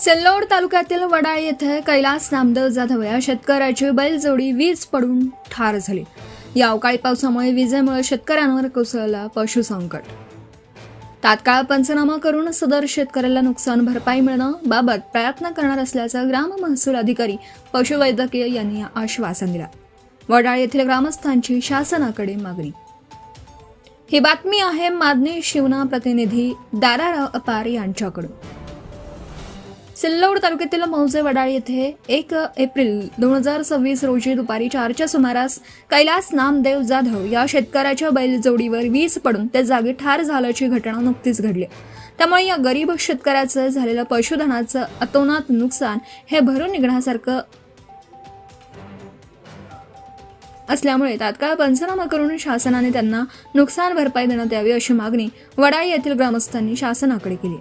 सिल्लोड तालुक्यातील वडाळी येथे कैलास नामदेव जाधव या शेतकऱ्याची बैलजोडी वीज पडून ठार झाली। या अवकाळी पावसामुळे विजेमुळे शेतकऱ्यांवर कोसळला पशुसंकट। तात्काळ पंचनामा करून सदर शेतकऱ्याला नुकसान भरपाई मिळण्याबाबत प्रयत्न करणार असल्याचं ग्राम महसूल अधिकारी पशुवैद्यकीय यांनी आश्वासन दिलं। वडाळी येथील ग्रामस्थांची शासनाकडे मागणी। ही बातमी आहे मादनी शिवना प्रतिनिधी दाराराव अपार यांच्याकडून। सिल्लोड तालुक्यातील मौजे वडाळी येथे 1 एप्रिल 2026 रोजी दुपारी 4च्या सुमारास कैलास नामदेव जाधव या शेतकऱ्याच्या बैलजोडीवर वीज पडून ते जागी ठार झाल्याची घटना नुकतीच घडली। त्यामुळे या गरीब शेतकऱ्याचं झालेलं पशुधनाचं अतोनात नुकसान हे भरून निघण्यासारखं असल्यामुळे तात्काळ पंचनामा करून शासनाने त्यांना नुकसान भरपाई देण्यात यावी अशी मागणी वडाळी येथील ग्रामस्थांनी शासनाकडे केली।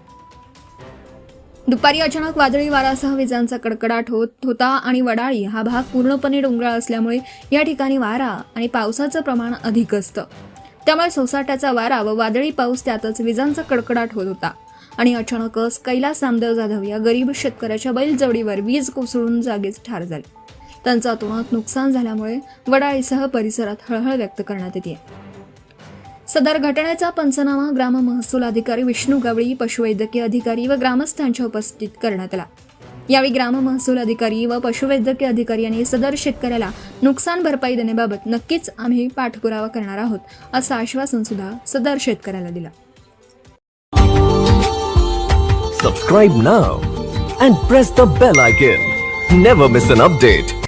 दुपारी अचानक वादळी वाऱ्यासह विजांचा कडकडाट होत होता आणि वडाळी हा भाग पूर्णपणे डोंगराळ असल्यामुळे या ठिकाणी वारा आणि पावसाचं प्रमाण अधिक असतं। त्यामुळे सोसाट्याचा वारा व वादळी पाऊस त्यातच विजांचा कडकडाट होत होता आणि अचानकच कैलास नामदेव जाधव या गरीब शेतकऱ्याच्या बैलजोडीवर वीज कोसळून जागीच ठार झाले। त्यांचं अतोनात नुकसान झाल्यामुळे वडाळीसह परिसरात हळहळ व्यक्त करण्यात येते। सदर घटनेचा पंचनामा ग्राम महसूल अधिकारी विष्णू गवळी, पशुवैद्यकीय अधिकारी व ग्रामस्थांच्या उपस्थितीत करण्यात आला। यावेळी ग्राम महसूल अधिकारी व पशुवैद्यकीय अधिकारी यांनी सदर शेतकऱ्याला नुकसान भरपाई देण्याबाबत नक्कीच आम्ही पाठपुरावा करणार आहोत असं आश्वासन सुद्धा सदर शेतकऱ्याला दिलं। Subscribe now and press the bell icon. Never miss an update.